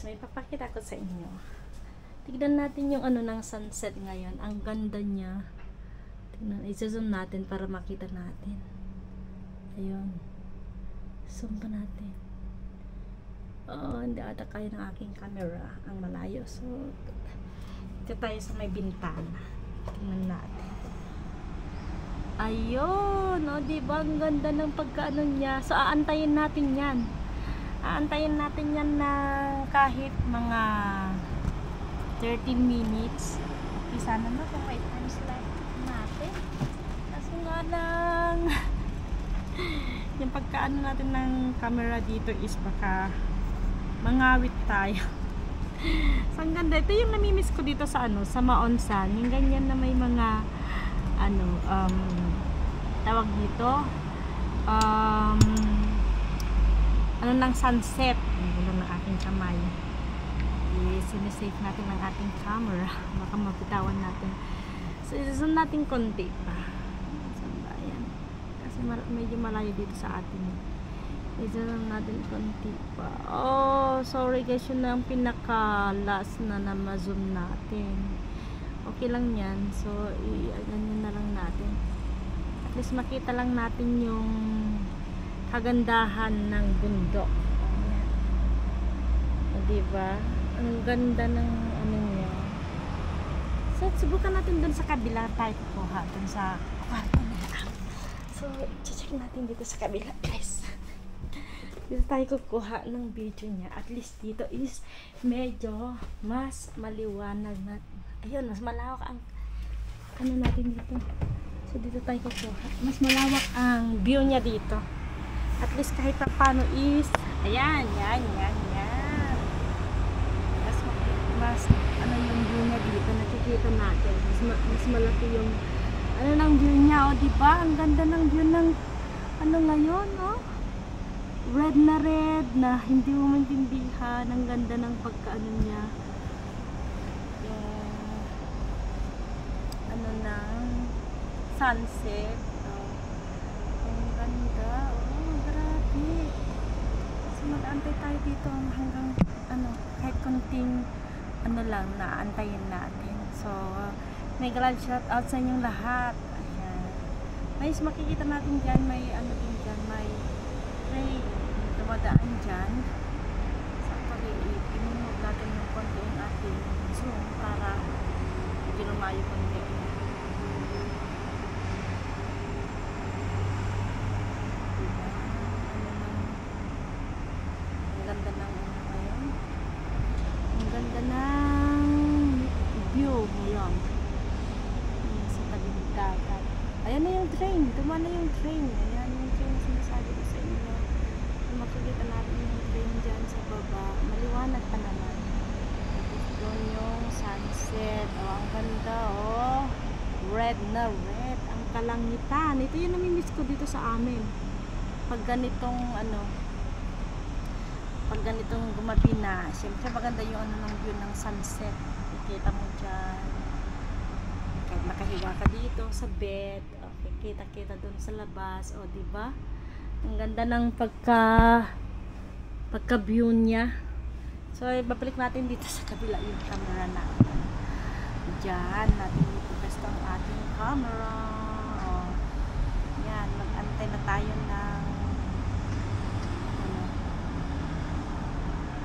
guys, may papakita ko sa inyo. Tignan natin yung ano ng sunset ngayon. Ang ganda niya. Tignan, i-zoom natin para makita natin. Ayun. Zoom pa natin. Oh, hindi ata kaya ng aking camera. Ang malayo. So, ito tayo sa may bintana. Tingnan natin. Ayun. O, diba? Ang ganda ng pagkaano niya. So, aantayin natin yan. Aantayin natin yan ng kahit mga 30 minutes. Okay, sana na kung may time slot natin. Kasi nga lang yung pagkaano natin ng camera dito is baka mangawit tayo. So, ang ganda. Ito yung namimiss ko dito sa ano, sa Maonsan. Yung ganyan na may mga ano, tawag dito ano ng sunset. Ang ng aking kamay. Sinisave natin ang ating camera. Baka mapitawan natin. So, i-zoom natin konti pa. Ayan. Kasi medyo malayo dito sa atin. I-zoom natin konti pa. Oh, sorry guys. Yun na ang pinaka-last na ma-zoom natin. Okay lang yan. So, ganyan na lang natin. At least makita lang natin yung kagandahan ng bundok. Ayan. O, diba? Ang ganda ng ano niya. So, subukan natin dun sa kabila tayo kukuha. Dun sa kwarto nila. So, check natin dito sa kabila, guys. Dito tayo kukuha ng video niya. At least dito is medyo mas maliwanag na. Ayun, mas malawak ang ano natin dito. So, dito tayo kukuha. Mas malawak ang view niya dito. At least kahit pa paano is ayan, yan. Mas ano yung view niya dito, nakikita natin. Mas malaki yung ano ng view niya, o diba? Ang ganda ng view ng ano ngayon, oh. Red na hindi mo maintindihan. Ang ganda ng pagkaano niya. Yung ano ng sunset. Ang ganda. Oh, grabe. So, mag-antay tayo dito hanggang ano, kahit konting ano lang, naantayin natin. So, may glad shout out sa inyong lahat. Ayan. May makikita natin dyan, may ano din dyan, may train dumadaan dyan. So, i-move natin ng konti yung ating zoom para hindi lumayo konti. Ang ganda ng ano ngayon. Ang ganda ng view ngayon. Sa tabing dagat. Ayan na yung train. Tuma na yung train. Ayan yung train sinasabi ko sa inyo. Makikita natin yung train dyan sa baba. Maliwanag pa naman. Doon yung sunset. Oh, ang ganda, oh. Red na red. Ang kalangitan. Ito yung namimiss ko dito sa amin. Pag ganitong ano, pag ganitong gumabi na, siyempre maganda yung ano ng view ng sunset. Kikita mo dyan. Kahit makahiwa ka dito sa bed, okay, kita dun sa labas, o diba? Ang ganda ng pagka view niya. So, babalik natin dito sa kabila yung camera natin. Diyan, natin i-focus ang ating camera. O, yan, mag-antay na tayo ng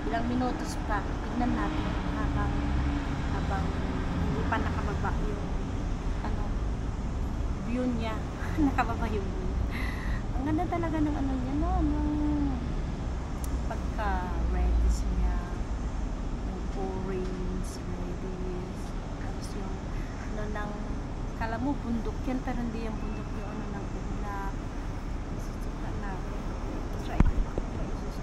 ilang minutos pa. Tignan natin habang hindi pa nakababa yung ano, view niya. Nakababa yung view. Ang ganda talaga ng ano niya, no? Ng pagka-reddish niya. Yung orange, reddish. Tapos yung ano ng, kala mo bundok yan, pero hindi yung bundok yung ano ng ulap. Susukan natin. Try ko yung ano ng ulap.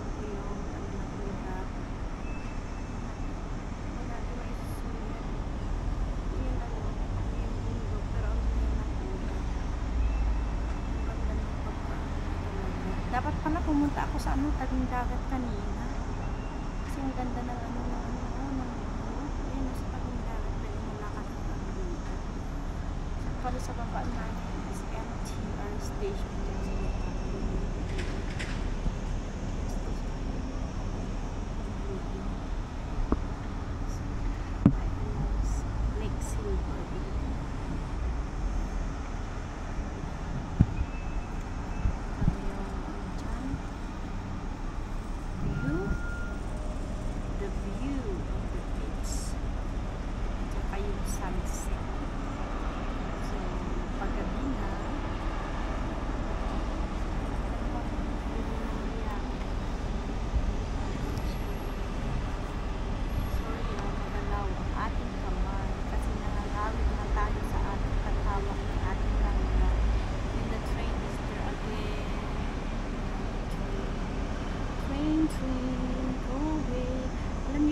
Dapat pala pumunta ako sa ano, tabing dagat kanina. Kasi ang ganda ng ano, ayun, nasa tabing dagat, pwede malakad ang ano dito. Para sa baba natin is MTR station.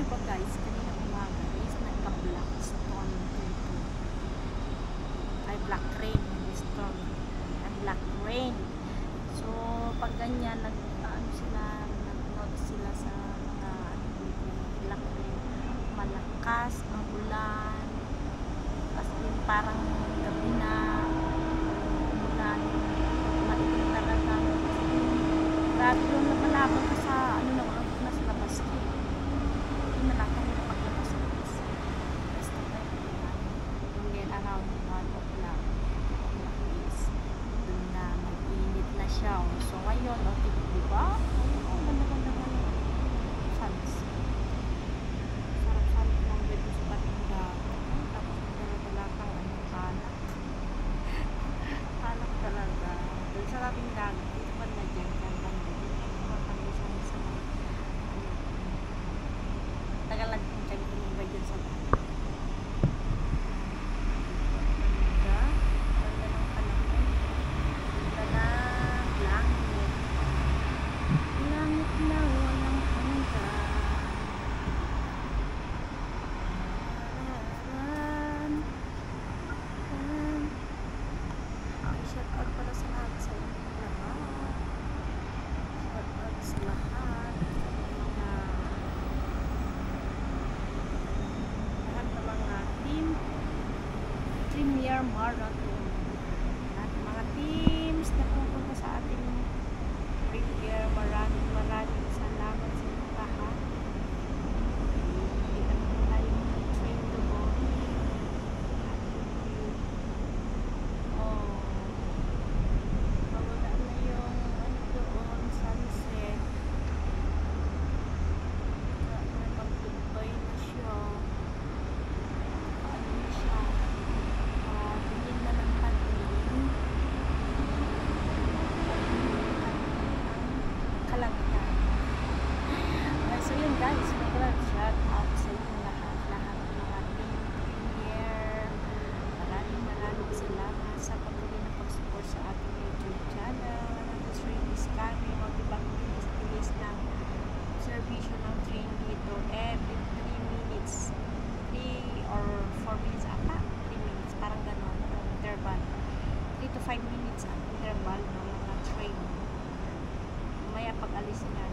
nyo ba guys, kanina umaga is nagka-black storm dito. Ay, black rain, hindi storm. Ay, black rain. So, pag ganyan, ano sila, nag-note sila sa mga ano dito, black rain. Malakas ang ulan. As in, parang gabi na ulan. Maliit talaga. Grabe yung nakalabang ka sa ano na wala na sa labas ko. Hindi na lang kami na paglabas ko. Basta tayo ulan. Yung then around 1 o'clock is dun na mag-init na siya. So ngayon, diba? Oo, ganda-ganda nga yun. Sunset. Sarap-sarap ng bed sa patinda. Tapos magdala-dala kang ano, anak. Anak talaga. Dun sa labing dagat, dito ba na dyan? Tagalag kung kayo tumubay dyan sa dagat. Ganda. Ganda ng panahon. Ganda ng langit. Langit na walang hanggan. Shout out pala sa lahat sa inyong lahat. Shout out sa lahat. Premier Marathon at mga teams na pupunta sa ating Premier Marathon. Maraming salamat sa inyo lahat. Hindi kami na yung train to go. Mawala na yung ano doon, sunset. Mag-goodbye na siya. Ano na siya? Kalangitan. So yun guys, shout out sa inyo lahat ng mga team premier. Maraming salamat sa patuloy na pag-support sa ating YouTube channel. This train is coming. Mag-ibang bilis ng observation ng train dito every 3 minutes 3 or 4 minutes ata 3 minutes, parang gano'n ang interval. 3 to 5 minutes ang interval ng mga train. Mamaya pag alis na,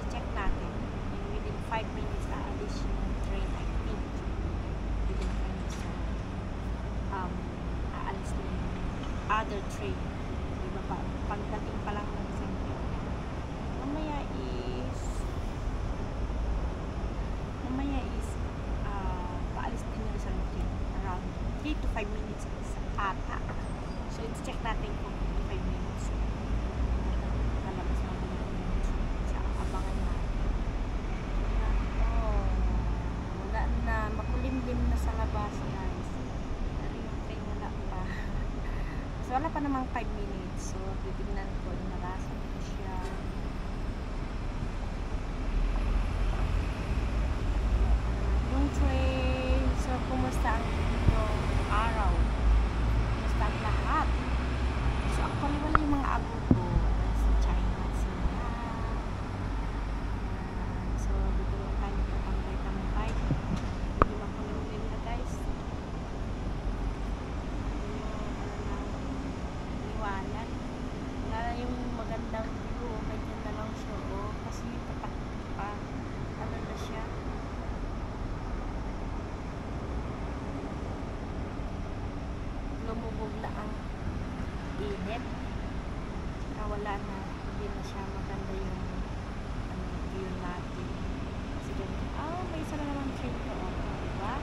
i-check natin. And within 5 minutes, aalis yung train, I think. Within 5 minutes, aalis na yung other train. Diba pa? Pagdating pa lang ng isang train. Mamaya is, paalis din yung isang train. Around 3 to 5 minutes ata. So, i-check natin kung 5 minutes. Makulimlim na sa labas guys. Pero yung train wala pa. So wala pa namang 5 minutes. So titignan ko yung narasan ko siya. Yung train. So kumusta ang inyong araw? Kumusta ang lahat? So actually wala yung mga abo ko. Sa China sila. So dito lang tayo tatambay-tambay. Yung magandang view, ganyan na lang siya, kasi tatak pa, ano na siya, lumubog na ang init, wala na, hindi na siya maganda yung view natin, kasi ganyan, may isa na naman train ko, diba?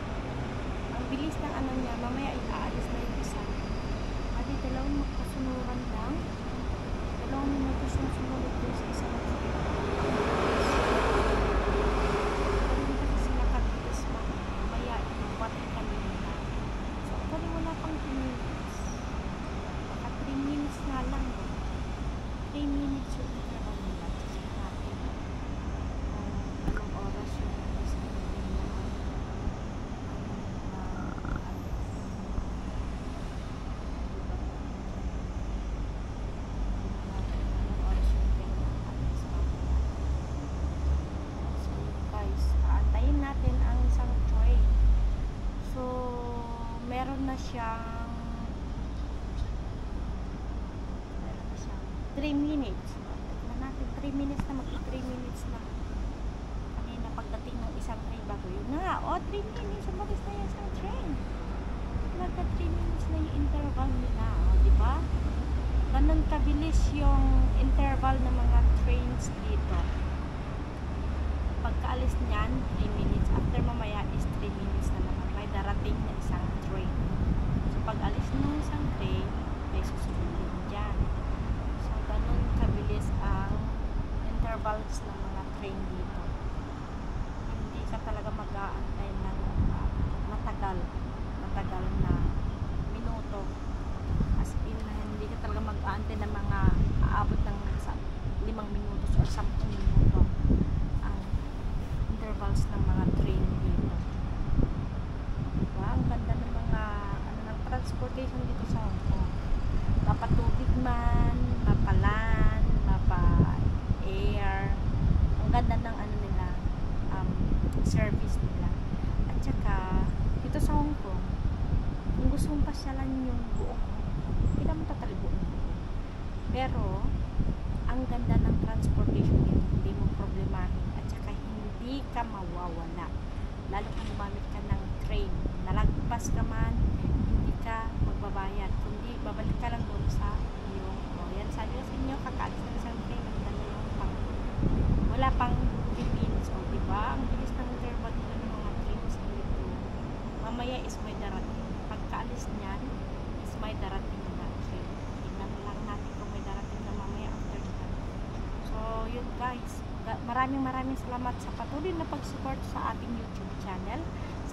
Ang bilis ng ano niya, mamaya aalis na yung isa, dalawang magkasunuran lang. 2 minutos yung sumunod doon sa isang train. Pero hindi kasi nakabilis mamaya inubat kanina. So, actually wala pang 2 minutes. Baka 3 minutes na lang. 3 minutes yung interval nila. Check natin. Anong oras yung isa na na siyang 3 minutes. Tignan natin, 3 minutes na, mag-3 minutes na. Kanina pagdating ng isang train bago yun na, 3 minutes, umalis na yung isang train. Nagka 3 minutes na yung interval nila, diba? Ganun kabilis yung interval ng mga trains dito. Pagkaalis niyan, 3 minutes. After mamaya is 3 minutes na naman. May darating na isang train. So, pag alis ng isang train, may susunod din dyan. So, ganun kabilis ang intervals ng mga train dito. Hindi ka talaga mag-aantay ng matagal na minuto. As in, hindi ka talaga mag-aantay ng mga aabot ng 5 minutos or 10 minuto ang intervals ng mga train dito. Diba? Ang ganda ng mga ng transportation dito sa Hong Kong. Mapatubig man, mapalan, mapa-air. Ang ganda ng nila, service nila. At saka, dito sa Hong Kong, kung gusto mong pasyalan yung buong Hong Kong, hindi naman tatali buong Hong Kong. Pero, ang ganda ng transportation dito, hindi mo problemahin. At saka, hindi ka mawawala. Lalo kung gumamit ka ng train. Nalagpas ka man, hindi ka magbabayad. Kundi, babalik ka lang doon sa iyong, yan, sabi ko sa inyo, kakaalis na isang train, ang ganda yung wala pang 15 minutes, diba? Ang bilis ng interval nila ng mga trains dito. Mamaya is may darating. Pagkaalis niyan, is may darating na train. Tingnan lang natin kung may darating na mamaya after that. So, yun guys. Maraming salamat sa patuloy na pag-support sa ating YouTube channel.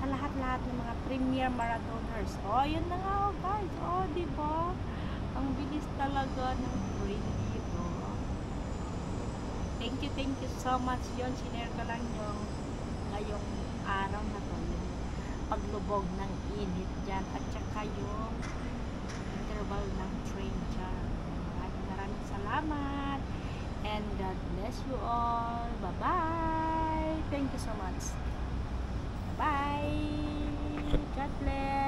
Sa lahat-lahat ng mga Premier Marathoners. Yun na nga guys. Diba? Ang bilis talaga ng train dito. Thank you so much. Yun, sinare ko lang yung ngayong araw na to. Yung paglubog ng init dyan. At saka yung interval ng train dyan. Maraming salamat. And God bless you all. Bye-bye. Thank you so much. Bye. God bless.